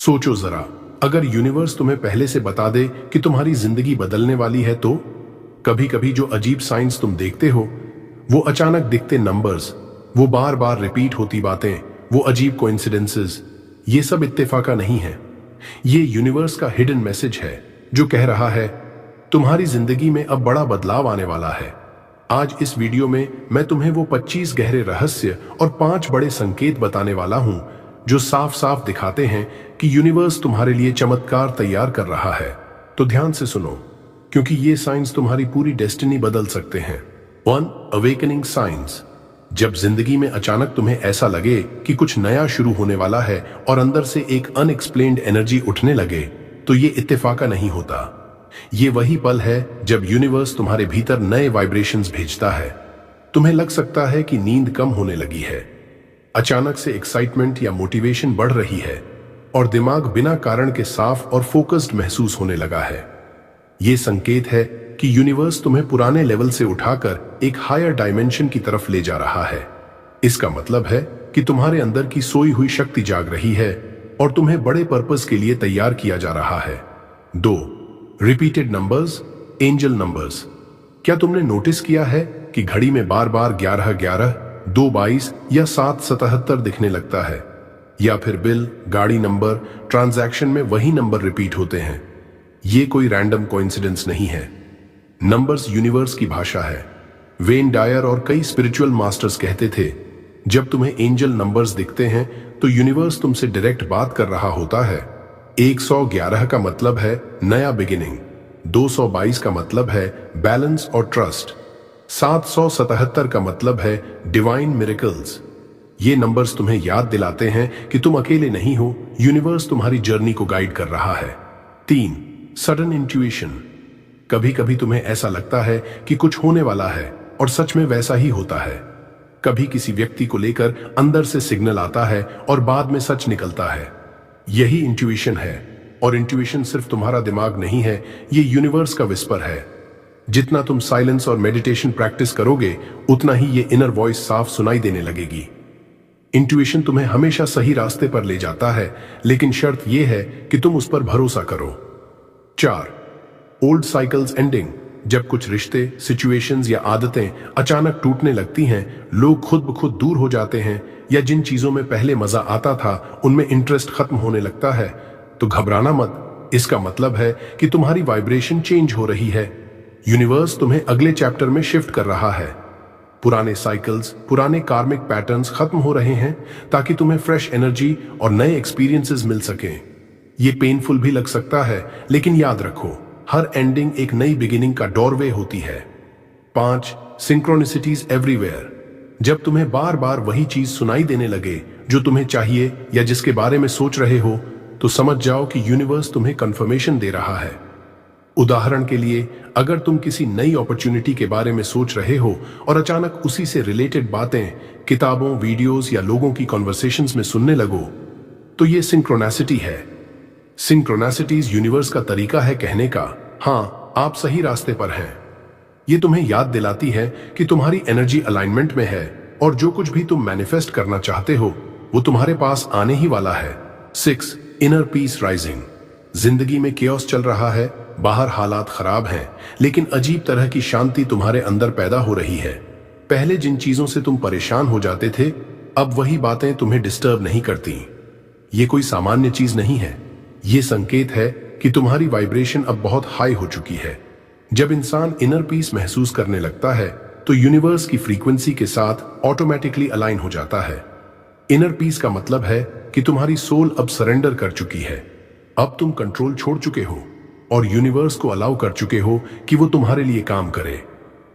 सोचो जरा, अगर यूनिवर्स तुम्हें पहले से बता दे कि तुम्हारी जिंदगी बदलने वाली है तो कभी कभी जो अजीब साइंस तुम देखते हो, वो अचानक दिखते नंबर्स, वो बार बार रिपीट होती बातें, वो अजीब कोइंसिडेंसेस, ये सब इत्तेफाका नहीं है। ये यूनिवर्स का हिडन मैसेज है जो कह रहा है तुम्हारी जिंदगी में अब बड़ा बदलाव आने वाला है। आज इस वीडियो में मैं तुम्हें वो 25 गहरे रहस्य और 5 बड़े संकेत बताने वाला हूं जो साफ साफ दिखाते हैं कि यूनिवर्स तुम्हारे लिए चमत्कार तैयार कर रहा है। तो ध्यान से सुनो, क्योंकि ये साइंस तुम्हारी पूरी डेस्टिनी बदल सकते हैं। 1. Awakening science. जब जिंदगी में अचानक तुम्हें ऐसा लगे कि कुछ नया शुरू होने वाला है और अंदर से एक अनएक्सप्लेन्ड एनर्जी उठने लगे, तो ये इत्तेफाका नहीं होता। ये वही पल है जब यूनिवर्स तुम्हारे भीतर नए वाइब्रेशंस भेजता है। तुम्हें लग सकता है कि नींद कम होने लगी है, अचानक से एक्साइटमेंट या मोटिवेशन बढ़ रही है और दिमाग बिना कारण के साफ और फोकस्ड महसूस होने लगा है। ये संकेत है कि यूनिवर्स तुम्हें पुराने लेवल से उठाकर एक हायर डायमेंशन की तरफ ले जा रहा है। इसका मतलब है कि तुम्हारे अंदर की सोई हुई शक्ति जाग रही है और तुम्हें बड़े पर्पस के लिए तैयार किया जा रहा है। 2. Repeated numbers, angel numbers. क्या तुमने नोटिस किया है कि घड़ी में बार बार 11-11, 2-22 या 7-77 दिखने लगता है, या फिर बिल, गाड़ी नंबर, ट्रांजैक्शन में वही नंबर रिपीट होते हैं। ये कोई रैंडम कोइंसिडेंस नहीं है। नंबर्स यूनिवर्स की भाषा है। वेन डायर और कई स्पिरिचुअल मास्टर्स कहते थे, जब तुम्हें एंजल नंबर्स दिखते हैं तो यूनिवर्स तुमसे डायरेक्ट बात कर रहा होता है। 111 का मतलब है नया बिगिनिंग, 222 का मतलब है बैलेंस और ट्रस्ट, 777 का मतलब है डिवाइन मिरेकल्स। ये नंबर्स तुम्हें याद दिलाते हैं कि तुम अकेले नहीं हो, यूनिवर्स तुम्हारी जर्नी को गाइड कर रहा है। 3. Sudden intuition. कभी कभी तुम्हें ऐसा लगता है कि कुछ होने वाला है और सच में वैसा ही होता है। कभी किसी व्यक्ति को लेकर अंदर से सिग्नल आता है और बाद में सच निकलता है। यही इंट्यूशन है, और इंट्यूशन सिर्फ तुम्हारा दिमाग नहीं है, ये यूनिवर्स का विस्पर है। जितना तुम साइलेंस और मेडिटेशन प्रैक्टिस करोगे, उतना ही ये इनर वॉइस साफ सुनाई देने लगेगी। इंट्यूशन तुम्हें हमेशा सही रास्ते पर ले जाता है, लेकिन शर्त यह है कि तुम उस पर भरोसा करो। 4. Old cycles ending. जब कुछ रिश्ते, सिचुएशंस या आदतें अचानक टूटने लगती हैं, लोग खुद ब खुद दूर हो जाते हैं, या जिन चीजों में पहले मजा आता था उनमें इंटरेस्ट खत्म होने लगता है, तो घबराना मत। इसका मतलब है कि तुम्हारी वाइब्रेशन चेंज हो रही है। यूनिवर्स तुम्हें अगले चैप्टर में शिफ्ट कर रहा है। पुराने साइकिल्स, पुराने कार्मिक पैटर्न्स खत्म हो रहे हैं ताकि तुम्हें फ्रेश एनर्जी और नए एक्सपीरियंसेस मिल सकें। ये पेनफुल भी लग सकता है, लेकिन याद रखो, हर एंडिंग एक नई बिगिनिंग का डोरवे होती है। 5. सिंक्रोनिसिटीज एवरीवेयर। जब तुम्हें बार बार वही चीज सुनाई देने लगे जो तुम्हें चाहिए या जिसके बारे में सोच रहे हो, तो समझ जाओ कि यूनिवर्स तुम्हें कंफर्मेशन दे रहा है। उदाहरण के लिए, अगर तुम किसी नई अपॉर्चुनिटी के बारे में सोच रहे हो और अचानक उसी से रिलेटेड बातें किताबों, वीडियोस या लोगों की कॉन्वर्सेशंस में सुनने लगो, तो ये सिंक्रोनासिटी है। सिंक्रोनासिटीज यूनिवर्स का तरीका है कहने का, हाँ, आप सही रास्ते पर हैं। ये तुम्हें याद दिलाती है कि तुम्हारी एनर्जी अलाइनमेंट में है और जो कुछ भी तुम मैनिफेस्ट करना चाहते हो वो तुम्हारे पास आने ही वाला है। 6. Inner peace rising. जिंदगी में केओस चल रहा है, बाहर हालात खराब हैं, लेकिन अजीब तरह की शांति तुम्हारे अंदर पैदा हो रही है। पहले जिन चीजों से तुम परेशान हो जाते थे, अब वही बातें तुम्हें डिस्टर्ब नहीं करती। ये कोई सामान्य चीज नहीं है, ये संकेत है कि तुम्हारी वाइब्रेशन अब बहुत हाई हो चुकी है। जब इंसान इनर पीस महसूस करने लगता है, तो यूनिवर्स की फ्रीक्वेंसी के साथ ऑटोमेटिकली अलाइन हो जाता है। इनर पीस का मतलब है कि तुम्हारी सोल अब सरेंडर कर चुकी है। अब तुम कंट्रोल छोड़ चुके हो और यूनिवर्स को अलाउ कर चुके हो कि वो तुम्हारे लिए काम करे।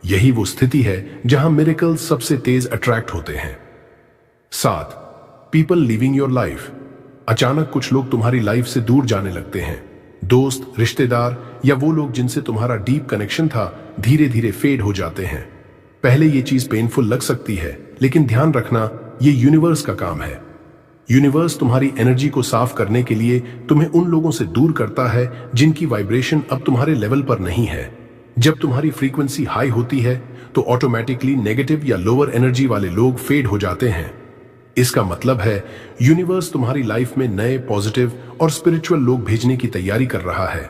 यही वो स्थिति है जहां मिरेकल्स सबसे तेज अट्रैक्ट होते हैं। 7. People living your life. अचानक कुछ लोग तुम्हारी लाइफ से दूर जाने लगते हैं। दोस्त, रिश्तेदार या वो लोग जिनसे तुम्हारा डीप कनेक्शन था, धीरे धीरे फेड हो जाते हैं। पहले ये चीज पेनफुल लग सकती है, लेकिन ध्यान रखना, ये यूनिवर्स का काम है। यूनिवर्स तुम्हारी एनर्जी को साफ करने के लिए तुम्हें उन लोगों से दूर करता है जिनकी वाइब्रेशन अब तुम्हारे लेवल पर नहीं है। जब तुम्हारी फ्रीक्वेंसी हाई होती है, तो ऑटोमेटिकली नेगेटिव या लोअर एनर्जी वाले लोग फेड हो जाते हैं। इसका मतलब है यूनिवर्स तुम्हारी लाइफ में नए पॉजिटिव और स्पिरिचुअल लोग भेजने की तैयारी कर रहा है।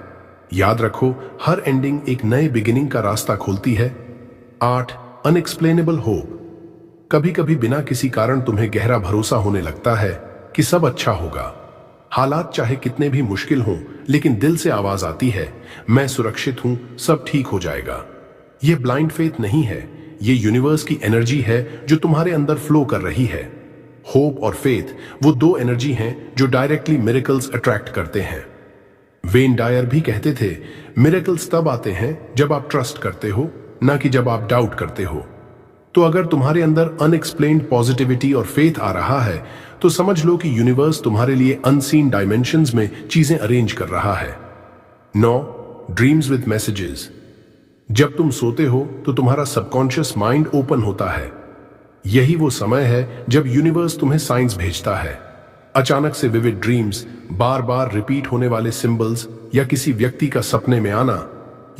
याद रखो, हर एंडिंग एक नए बिगिनिंग का रास्ता खोलती है। 8 अनएक्सप्लेनेबल होप। कभी कभी बिना किसी कारण तुम्हें गहरा भरोसा होने लगता है कि सब अच्छा होगा। हालात चाहे कितने भी मुश्किल हों, लेकिन दिल से आवाज आती है, मैं सुरक्षित हूं, सब ठीक हो जाएगा। यह ब्लाइंड फेथ नहीं है, ये यूनिवर्स की एनर्जी है जो तुम्हारे अंदर फ्लो कर रही है। होप और फेथ वो दो एनर्जी हैं जो डायरेक्टली मिरेकल्स अट्रैक्ट करते हैं। वेन डायर भी कहते थे, मिरेकल्स तब आते हैं जब आप ट्रस्ट करते हो, ना कि जब आप डाउट करते हो। तो अगर तुम्हारे अंदर अनएक्सप्लेन्ड पॉजिटिविटी और फेथ आ रहा है, तो समझ लो कि यूनिवर्स तुम्हारे लिए अनसीन डायमेंशंस में चीजें अरेंज कर रहा है। 9 ड्रीम्स विद मैसेजेस। जब तुम सोते हो तो तुम्हारा सबकॉन्शियस माइंड ओपन होता है। यही वो समय है जब यूनिवर्स तुम्हें साइंस भेजता है। अचानक से विविड ड्रीम्स, बार बार रिपीट होने वाले सिंबल्स या किसी व्यक्ति का सपने में आना,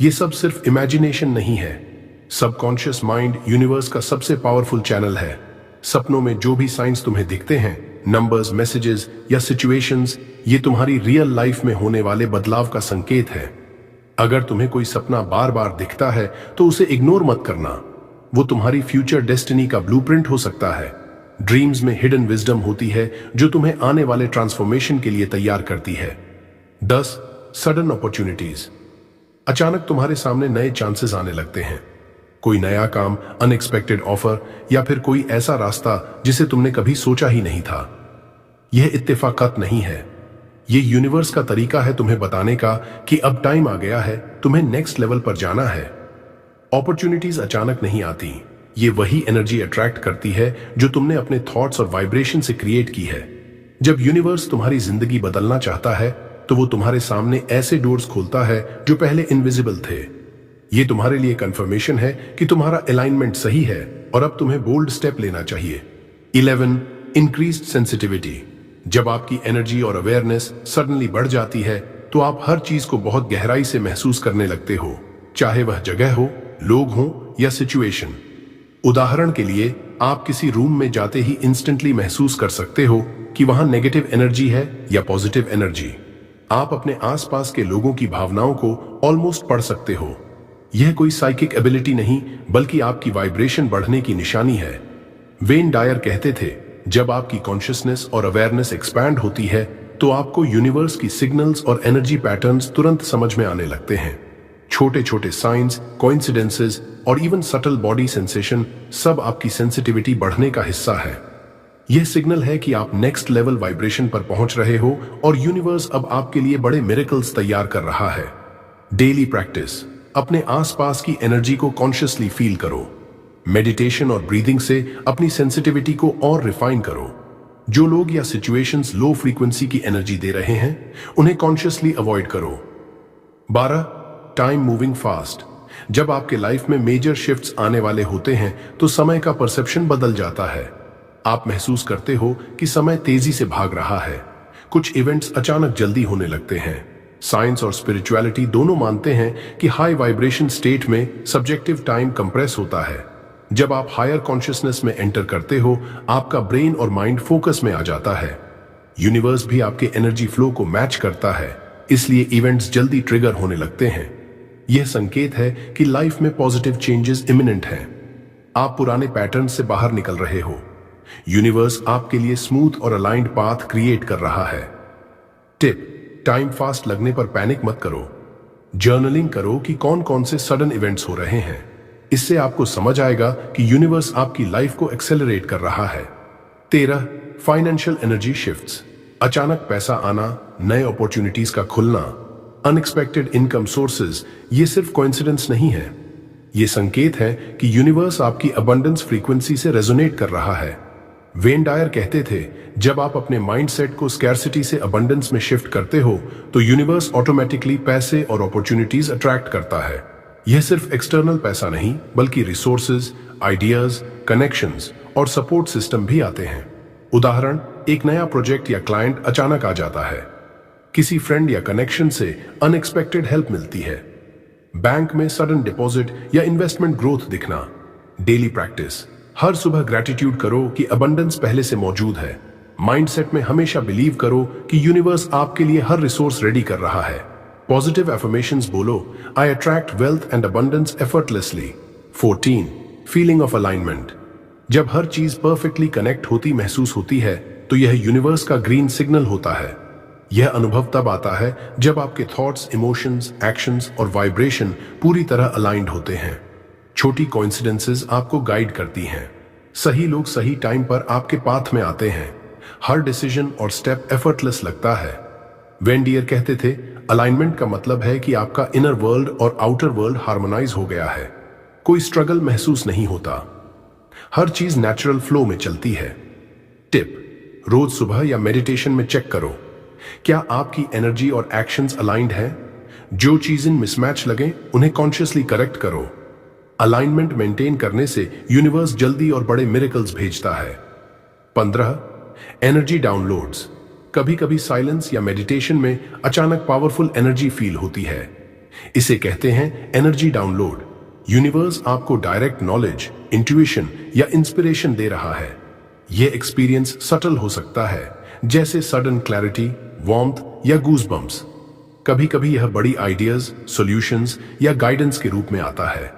ये सब सिर्फ इमेजिनेशन नहीं है। सबकॉन्शियस माइंड यूनिवर्स का सबसे पावरफुल चैनल है। सपनों में जो भी साइंस तुम्हें दिखते हैं, नंबर्स, मैसेजेस या सिचुएशंस, ये तुम्हारी रियल लाइफ में होने वाले बदलाव का संकेत है। अगर तुम्हें कोई सपना बार बार दिखता है तो उसे इग्नोर मत करना। वो तुम्हारी फ्यूचर डेस्टिनी का ब्लूप्रिंट हो सकता है। ड्रीम्स में हिडन विजडम होती है जो तुम्हें आने वाले ट्रांसफॉर्मेशन के लिए तैयार करती है। 10 सडन अपॉर्चुनिटीज। अचानक तुम्हारे सामने नए चांसेस आने लगते हैं। कोई नया काम, अनएक्सपेक्टेड ऑफर या फिर कोई ऐसा रास्ता जिसे तुमने कभी सोचा ही नहीं था। यह इत्तेफाकत नहीं है, ये यूनिवर्स का तरीका है तुम्हें बताने का कि अब टाइम आ गया है, तुम्हें नेक्स्ट लेवल पर जाना है। अपॉर्चुनिटीज अचानक नहीं आती, ये वही एनर्जी अट्रैक्ट करती है जो तुमने अपने थॉट्स और वाइब्रेशन से क्रिएट की है। जब यूनिवर्स तुम्हारी जिंदगी बदलना चाहता है तो वो तुम्हारे सामने ऐसे डोर्स खोलता है जो पहले इनविजिबल थे। ये तुम्हारे लिए कंफर्मेशन है कि तुम्हारा अलाइनमेंट सही है और अब तुम्हें बोल्ड स्टेप लेना चाहिए। 11 इंक्रीज्ड सेंसिटिविटी। जब आपकी एनर्जी और अवेयरनेस सडनली बढ़ जाती है तो आप हर चीज को बहुत गहराई से महसूस करने लगते हो, चाहे वह जगह हो, लोग हों या सिचुएशन। उदाहरण के लिए, आप किसी रूम में जाते ही इंस्टेंटली महसूस कर सकते हो कि वहां नेगेटिव एनर्जी है या पॉजिटिव एनर्जी। आप अपने आसपास के लोगों की भावनाओं को ऑलमोस्ट पढ़ सकते हो। यह कोई साइकिक एबिलिटी नहीं, बल्कि आपकी वाइब्रेशन बढ़ने की निशानी है। वेन डायर कहते थे, जब आपकी कॉन्शियसनेस और अवेयरनेस एक्सपैंड होती है तो आपको यूनिवर्स की सिग्नल्स और एनर्जी पैटर्न्स तुरंत समझ में आने लगते हैं। छोटे छोटे साइंस, कोइंसिडेंसेस और इवन सटल बॉडी सेंसेशन सब आपकी सेंसिटिविटी बढ़ने का हिस्सा है। यह सिग्नल है कि आप नेक्स्ट लेवल वाइब्रेशन पर पहुंच रहे हो और यूनिवर्स अब आपके लिए बड़े मिरेकल्स तैयार कर रहा है। Daily practice. अपने आसपास की एनर्जी को कॉन्शियसली फील करो। मेडिटेशन और ब्रीदिंग से अपनी सेंसिटिविटी को और रिफाइन करो। जो लोग या सिचुएशंस लो फ्रीक्वेंसी की एनर्जी दे रहे हैं, उन्हें कॉन्शियसली अवॉइड करो। 12 टाइम मूविंग फास्ट। जब आपके लाइफ में मेजर शिफ्ट्स आने वाले होते हैं तो समय का परसेप्शन बदल जाता है। आप महसूस करते हो कि समय तेजी से भाग रहा है। कुछ इवेंट्स अचानक जल्दी होने लगते हैं। साइंस और स्पिरिचुअलिटी दोनों मानते हैं कि हाई वाइब्रेशन स्टेट में सब्जेक्टिव टाइम कंप्रेस होता है। जब आप हायर कॉन्शियसनेस में एंटर करते हो, आपका ब्रेन और माइंड फोकस में आ जाता है। यूनिवर्स भी आपके एनर्जी फ्लो को मैच करता है, इसलिए इवेंट्स जल्दी ट्रिगर होने लगते हैं। यह संकेत है कि लाइफ में पॉजिटिव चेंजेस इमिनेंट हैं। आप पुराने पैटर्न से बाहर निकल रहे हो। यूनिवर्स आपके लिए स्मूथ और अलाइंड पाथ क्रिएट कर रहा है। टिप: टाइम फास्ट लगने पर पैनिक मत करो। जर्नलिंग करो कि कौन कौन से सडन इवेंट्स हो रहे हैं। इससे आपको समझ आएगा कि यूनिवर्स आपकी लाइफ को एक्सेलरेट कर रहा है। 13 फाइनेंशियल एनर्जी शिफ्ट्स। अचानक पैसा आना, नए अपॉर्चुनिटीज का खुलना, अनएक्सपेक्टेड इनकम सोर्सेज, ये सिर्फ कोइंसिडेंस नहीं है। ये संकेत है कि यूनिवर्स आपकी अबंडेंस फ्रीक्वेंसी से रेजोनेट कर रहा है। वेन डायर कहते थे, जब आप अपने माइंडसेट को स्कैर्सिटी से अबंडेंस में शिफ्ट करते हो तो यूनिवर्स ऑटोमेटिकली पैसे और अपॉर्चुनिटीज अट्रैक्ट करता है। यह सिर्फ एक्सटर्नल पैसा नहीं, बल्कि रिसोर्सेज, आइडियाज, कनेक्शंस और सपोर्ट सिस्टम भी आते हैं। उदाहरण: एक नया प्रोजेक्ट या क्लाइंट अचानक आ जाता है। किसी फ्रेंड या कनेक्शन से अनएक्सपेक्टेड हेल्प मिलती है। बैंक में सडन डिपॉजिट या इन्वेस्टमेंट ग्रोथ दिखना। Daily practice. हर सुबह ग्रैटिट्यूड करो कि अबंडेंस पहले से मौजूद है। माइंडसेट में हमेशा बिलीव करो कि यूनिवर्स आपके लिए हर रिसोर्स रेडी कर रहा है। पॉजिटिव एफर्मेशंस बोलो, I attract wealth and abundance effortlessly. 14 feeling of alignment. जब हर चीज परफेक्टली कनेक्ट होती महसूस होती है तो यह यूनिवर्स का ग्रीन सिग्नल होता है। यह अनुभव तब आता है जब आपके थॉट्स, इमोशंस, एक्शंस और वाइब्रेशन पूरी तरह अलाइंड होते हैं। छोटी कोइंसिडेंसेस आपको गाइड करती हैं। सही लोग सही टाइम पर आपके पाथ में आते हैं। हर डिसीजन और स्टेप एफर्टलेस लगता है। वेन डियर कहते थे, अलाइनमेंट का मतलब है कि आपका इनर वर्ल्ड और आउटर वर्ल्ड हार्मोनाइज हो गया है। कोई स्ट्रगल महसूस नहीं होता। हर चीज नेचुरल फ्लो में चलती है। टिप, रोज सुबह या मेडिटेशन में चेक करो, क्या आपकी एनर्जी और एक्शंस अलाइंड हैं? जो चीजें मिसमैच लगे उन्हें कॉन्शियसली करेक्ट करो। अलाइनमेंट मेंटेन करने से यूनिवर्स जल्दी और बड़े मिरेकल्स भेजता है। 15 एनर्जी डाउनलोड्स। कभी कभी साइलेंस या मेडिटेशन में अचानक पावरफुल एनर्जी फील होती है। इसे कहते हैं एनर्जी डाउनलोड। यूनिवर्स आपको डायरेक्ट नॉलेज, इंट्यूशन या इंस्पिरेशन दे रहा है। यह एक्सपीरियंस सटल हो सकता है, जैसे सडन क्लैरिटी, वार्मथ या गूज़बम्प्स। कभी कभी यह बड़ी आइडियाज, सॉल्यूशंस या गाइडेंस के रूप में आता है।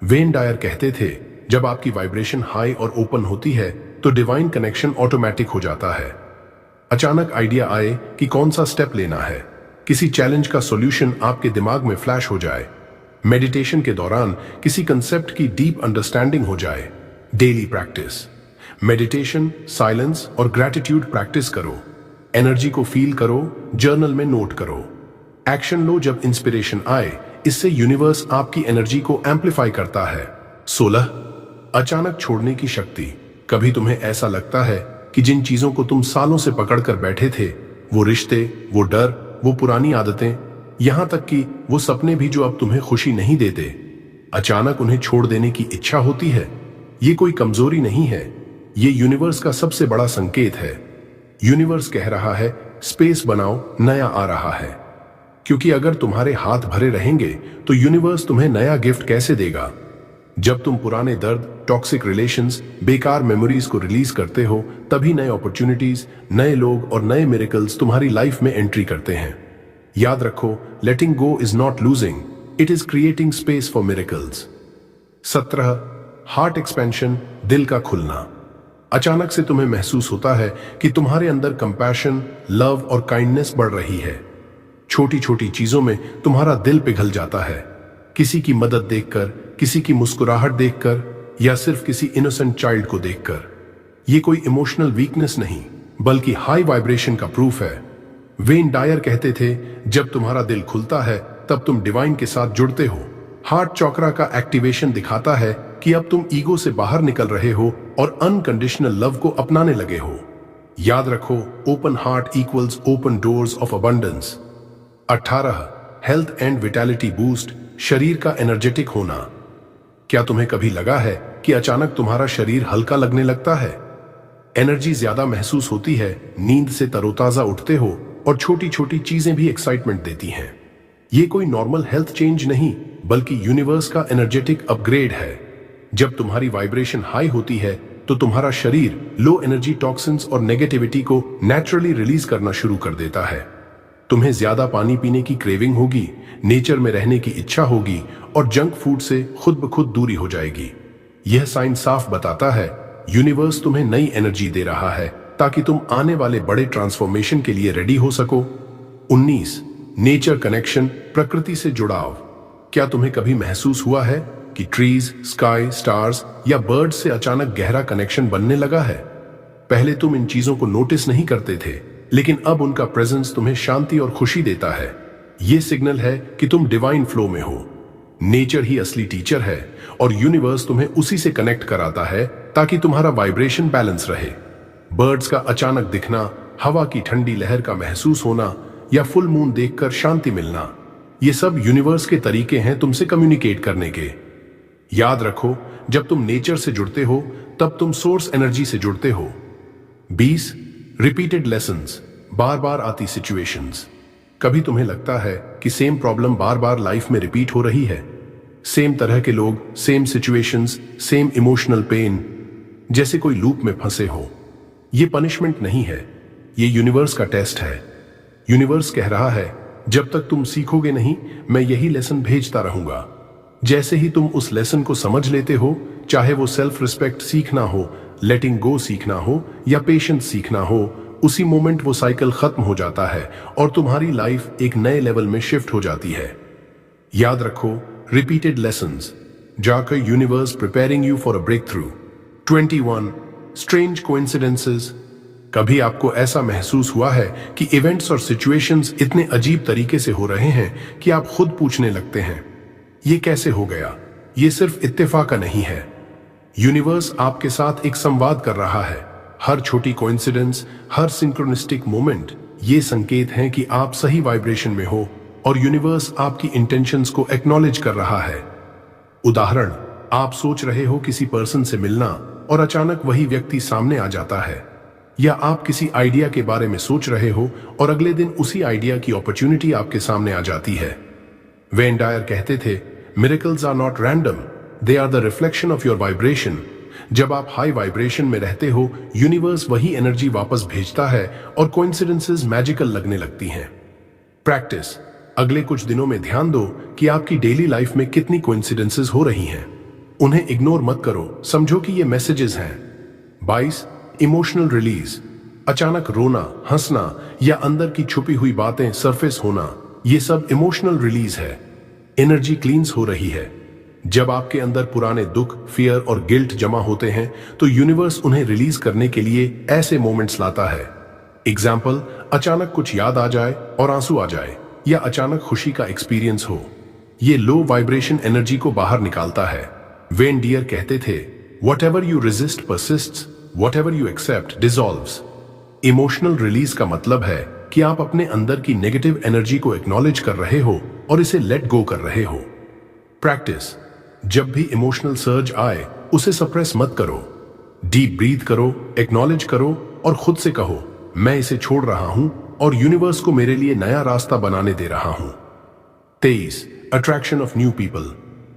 वेन डायर कहते थे, जब आपकी वाइब्रेशन हाई और ओपन होती है तो डिवाइन कनेक्शन ऑटोमेटिक हो जाता है। अचानक आइडिया आए कि कौन सा स्टेप लेना है, किसी चैलेंज का सॉल्यूशन आपके दिमाग में फ्लैश हो जाए, मेडिटेशन के दौरान किसी कंसेप्ट की डीप अंडरस्टैंडिंग हो जाए। डेली प्रैक्टिस, मेडिटेशन, साइलेंस और ग्रैटिट्यूड प्रैक्टिस करो। एनर्जी को फील करो, जर्नल में नोट करो। एक्शन लो जब इंस्पिरेशन आए, इससे यूनिवर्स आपकी एनर्जी को एम्पलीफाई करता है। 16 अचानक छोड़ने की शक्ति। कभी तुम्हें ऐसा लगता है कि जिन चीजों को तुम सालों से पकड़कर बैठे थे, वो रिश्ते, वो डर, वो पुरानी आदतें, यहां तक कि वो सपने भी जो अब तुम्हें खुशी नहीं देते, अचानक उन्हें छोड़ देने की इच्छा होती है। ये कोई कमजोरी नहीं है, ये यूनिवर्स का सबसे बड़ा संकेत है। यूनिवर्स कह रहा है, स्पेस बनाओ, नया आ रहा है। क्योंकि अगर तुम्हारे हाथ भरे रहेंगे तो यूनिवर्स तुम्हें नया गिफ्ट कैसे देगा? जब तुम पुराने दर्द, टॉक्सिक रिलेशंस, बेकार मेमोरीज को रिलीज करते हो, तभी नए अपॉर्चुनिटीज, नए लोग और नए मिरेकल्स तुम्हारी लाइफ में एंट्री करते हैं। याद रखो, letting go is not losing, it is creating space for miracles. 17 heart expansion, दिल का खुलना। अचानक से तुम्हें महसूस होता है कि तुम्हारे अंदर कंपैशन, लव और काइंडनेस बढ़ रही है। छोटी छोटी चीजों में तुम्हारा दिल पिघल जाता है। किसी की मदद देखकर, किसी की मुस्कुराहट देखकर या सिर्फ किसी इनोसेंट चाइल्ड को देखकर। यह कोई इमोशनल वीकनेस नहीं, बल्कि हाई वाइब्रेशन का प्रूफ है। वेन डायर कहते थे, जब तुम्हारा दिल खुलता है तब तुम डिवाइन के साथ जुड़ते हो। हार्ट चक्रा का एक्टिवेशन दिखाता है कि अब तुम ईगो से बाहर निकल रहे हो और अनकंडीशनल लव को अपनाने लगे हो। याद रखो, open heart equals open doors of abundance. 18 health and vitality boost, शरीर का एनर्जेटिक होना। क्या तुम्हें कभी लगा है कि अचानक तुम्हारा शरीर हल्का लगने लगता है? एनर्जी ज्यादा महसूस होती है, नींद से तरोताजा उठते हो और छोटी छोटी चीजें भी एक्साइटमेंट देती हैं। ये कोई नॉर्मल हेल्थ चेंज नहीं, बल्कि यूनिवर्स का एनर्जेटिक अपग्रेड है। जब तुम्हारी वाइब्रेशन हाई होती है तो तुम्हारा शरीर लो एनर्जी टॉक्सिन्स और नेगेटिविटी को नेचुरली रिलीज करना शुरू कर देता है। तुम्हें ज्यादा पानी पीने की क्रेविंग होगी, नेचर में रहने की इच्छा होगी और जंक फूड से खुद ब खुद दूरी हो जाएगी। यह साइन साफ बताता है, यूनिवर्स तुम्हें नई एनर्जी दे रहा है ताकि तुम आने वाले बड़े ट्रांसफॉर्मेशन के लिए रेडी हो सको। 19 नेचर कनेक्शन, प्रकृति से जुड़ाव। क्या तुम्हें कभी महसूस हुआ है कि ट्रीज, स्काई, स्टार्स या बर्ड्स से अचानक गहरा कनेक्शन बनने लगा है? पहले तुम इन चीजों को नोटिस नहीं करते थे, लेकिन अब उनका प्रेजेंस तुम्हें शांति और खुशी देता है। यह सिग्नल है कि तुम डिवाइन फ्लो में हो। नेचर ही असली टीचर है और यूनिवर्स तुम्हें उसी से कनेक्ट कराता है ताकि तुम्हारा वाइब्रेशन बैलेंस रहे। बर्ड्स का अचानक दिखना, हवा की ठंडी लहर का महसूस होना या फुल मून देखकर शांति मिलना, ये सब यूनिवर्स के तरीके हैं तुमसे कम्युनिकेट करने के। याद रखो, जब तुम नेचर से जुड़ते हो तब तुम सोर्स एनर्जी से जुड़ते हो। 20 रिपीटेड लेसन्स, बार बार आती सिचुएशंस। कभी तुम्हें लगता है कि सेम प्रॉब्लम बार बार लाइफ में रिपीट हो रही है? सेम तरह के लोग, same situations, same emotional pain. जैसे कोई लूप में फंसे हो। ये पनिशमेंट नहीं है, ये यूनिवर्स का टेस्ट है। यूनिवर्स कह रहा है, जब तक तुम सीखोगे नहीं, मैं यही लेसन भेजता रहूंगा। जैसे ही तुम उस लेसन को समझ लेते हो, चाहे वो सेल्फ रिस्पेक्ट सीखना हो, लेटिंग गो सीखना हो या पेशेंस सीखना हो, उसी मोमेंट वो साइकिल खत्म हो जाता है और तुम्हारी लाइफ एक नए लेवल में शिफ्ट हो जाती है। याद रखो, रिपीटेड लेसन्स जाकर universe preparing you for a breakthrough. 21 strange coincidences. कभी आपको ऐसा महसूस हुआ है कि इवेंट्स और सिचुएशंस इतने अजीब तरीके से हो रहे हैं कि आप खुद पूछने लगते हैं, ये कैसे हो गया? ये सिर्फ इत्तेफाक नहीं है। यूनिवर्स आपके साथ एक संवाद कर रहा है। हर छोटी कोइंसिडेंस, हर सिंक्रोनिस्टिक मोमेंट ये संकेत हैं कि आप सही वाइब्रेशन में हो और यूनिवर्स आपकी इंटेंशंस को एक्नॉलेज कर रहा है। उदाहरण, आप सोच रहे हो किसी पर्सन से मिलना और अचानक वही व्यक्ति सामने आ जाता है, या आप किसी आइडिया के बारे में सोच रहे हो और अगले दिन उसी आइडिया की अपॉर्चुनिटी आपके सामने आ जाती है। वेन डायर कहते थे, miracles are not random, they are the reflection of your vibration. जब आप हाई वाइब्रेशन में रहते हो, यूनिवर्स वही एनर्जी वापस भेजता है और कोइंसिडेंसेस मैजिकल लगने लगती हैं। प्रैक्टिस, अगले कुछ दिनों में ध्यान दो कि आपकी डेली लाइफ में कितनी कोइंसिडेंसेस हो रही हैं। उन्हें इग्नोर मत करो, समझो कि ये मैसेजेस हैं। 22 इमोशनल रिलीज। अचानक रोना, हंसना या अंदर की छुपी हुई बातें सरफेस होना, ये सब इमोशनल रिलीज है। एनर्जी क्लींस हो रही है। जब आपके अंदर पुराने दुख, फियर और गिल्ट जमा होते हैं तो यूनिवर्स उन्हें रिलीज करने के लिए ऐसे मोमेंट्स लाता है। एग्जाम्पल, अचानक कुछ याद आ जाए और आंसू आ जाए, या अचानक खुशी का एक्सपीरियंस हो। ये लो वाइब्रेशन एनर्जी को बाहर निकालता है। वेन डियर कहते थे, whatever you resist persists, whatever you accept dissolves. Emotional release का मतलब है कि आप अपने अंदर की नेगेटिव एनर्जी को एक्नॉलेज कर रहे हो और इसे लेट गो कर रहे हो। प्रैक्टिस, जब भी इमोशनल सर्ज आए उसे सप्रेस मत करो। डीप ब्रीथ करो, एक्नॉलेज करो और खुद से कहो, मैं इसे छोड़ रहा हूं और यूनिवर्स को मेरे लिए नया रास्ता बनाने दे रहा हूं। 23 अट्रैक्शन ऑफ न्यू पीपल।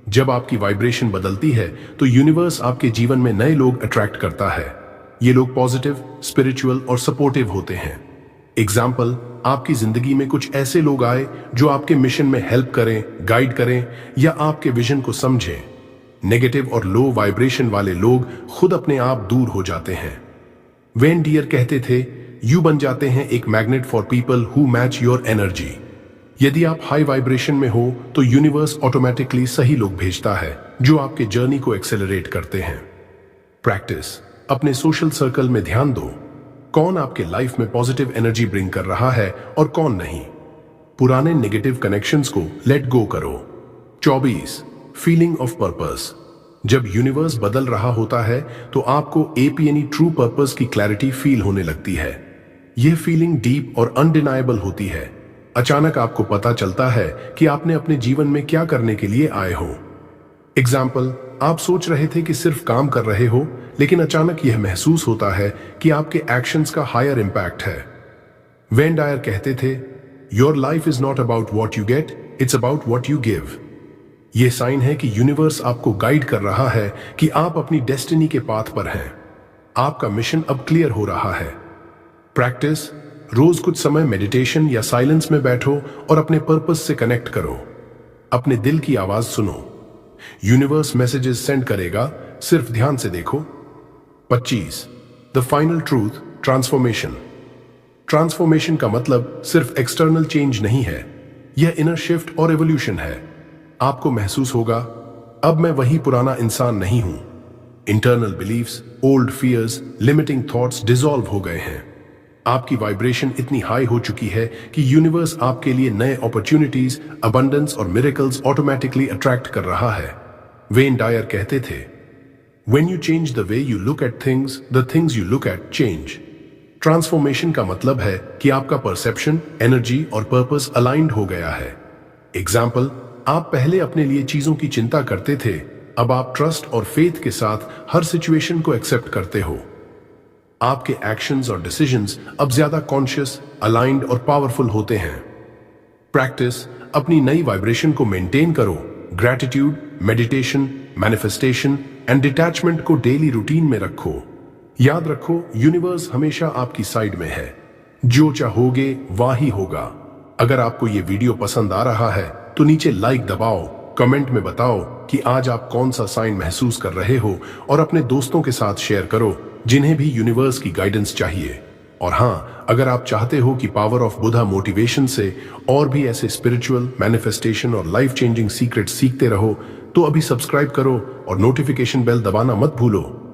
जब आपकी वाइब्रेशन बदलती है तो यूनिवर्स आपके जीवन में नए लोग अट्रैक्ट करता है। ये लोग पॉजिटिव, स्पिरिचुअल और सपोर्टिव होते हैं। एग्जाम्पल, आपकी जिंदगी में कुछ ऐसे लोग आए जो आपके मिशन में हेल्प करें, गाइड करें या आपके विजन को समझें। नेगेटिव और लो वाइब्रेशन वाले लोग खुद अपने आप दूर हो जाते हैं। वेन डियर कहते थे, यू बन जाते हैं एक magnet for people who match your energy. यदि आप हाई वाइब्रेशन में हो तो यूनिवर्स ऑटोमेटिकली सही लोग भेजता है जो आपके जर्नी को एक्सेलरेट करते हैं। प्रैक्टिस, अपने सोशल सर्कल में ध्यान दो, कौन आपके लाइफ में पॉजिटिव एनर्जी ब्रिंग कर रहा है और कौन नहीं। पुराने नेगेटिव कनेक्शंस को लेट गो करो। 24 फीलिंग ऑफ पर्पस। जब यूनिवर्स बदल रहा होता है तो आपको AP यानी ट्रू पर्पस की क्लैरिटी फील होने लगती है। यह फीलिंग डीप और अनडिनाएबल होती है। अचानक आपको पता चलता है कि आपने अपने जीवन में क्या करने के लिए आए हो। एग्जाम्पल, आप सोच रहे थे कि सिर्फ काम कर रहे हो, लेकिन अचानक यह महसूस होता है कि आपके एक्शंस का हायर इंपैक्ट है। वेन डायर कहते थे, your life is not about what you get, it's about what you give. यह साइन है कि यूनिवर्स आपको गाइड कर रहा है कि आप अपनी डेस्टिनी के पाथ पर हैं। आपका मिशन अब क्लियर हो रहा है। प्रैक्टिस, रोज कुछ समय मेडिटेशन या साइलेंस में बैठो और अपने पर्पस से कनेक्ट करो। अपने दिल की आवाज सुनो। यूनिवर्स मैसेजेस सेंड करेगा, सिर्फ ध्यान से देखो। 25 the final truth, transformation. Transformation का मतलब सिर्फ एक्सटर्नल चेंज नहीं है, यह इनर शिफ्ट और एवोल्यूशन है। आपको महसूस होगा, अब मैं वही पुराना इंसान नहीं हूं। Internal beliefs, old fears, limiting thoughts dissolve हो गए हैं। आपकी वाइब्रेशन इतनी हाई हो चुकी है कि यूनिवर्स आपके लिए नए अपॉर्चुनिटीज, अबंडेंस और मिरेकल्स ऑटोमेटिकली अट्रैक्ट कर रहा है। वेन डायर कहते थे, When you change the way you look at things, the things you look at change. Transformation का मतलब है कि आपका परसेप्शन, एनर्जी और पर्पस अलाइंड हो गया है। एग्जाम्पल, आप पहले अपने लिए चीजों की चिंता करते थे, अब आप ट्रस्ट और फेथ के साथ हर सिचुएशन को एक्सेप्ट करते हो। आपके एक्शंस और डिसीजंस अब ज्यादा कॉन्शियस, अलाइंड और पावरफुल होते हैं। प्रैक्टिस, अपनी नई वाइब्रेशन को मेंटेन करो। Gratitude, meditation, manifestation and detachment को डेली रूटीन में रखो। याद रखो, यूनिवर्स हमेशा आपकी साइड में है। जो चाहोगे वही होगा। अगर आपको ये वीडियो पसंद आ रहा है तो नीचे लाइक दबाओ, कमेंट में बताओ कि आज आप कौन सा साइन महसूस कर रहे हो और अपने दोस्तों के साथ शेयर करो जिन्हें भी यूनिवर्स की गाइडेंस चाहिए। और हाँ, अगर आप चाहते हो कि पावर ऑफ बुधा मोटिवेशन से और भी ऐसे स्पिरिचुअल, मैनिफेस्टेशन और लाइफ चेंजिंग सीक्रेट सीखते रहो तो अभी सब्सक्राइब करो और नोटिफिकेशन बेल दबाना मत भूलो।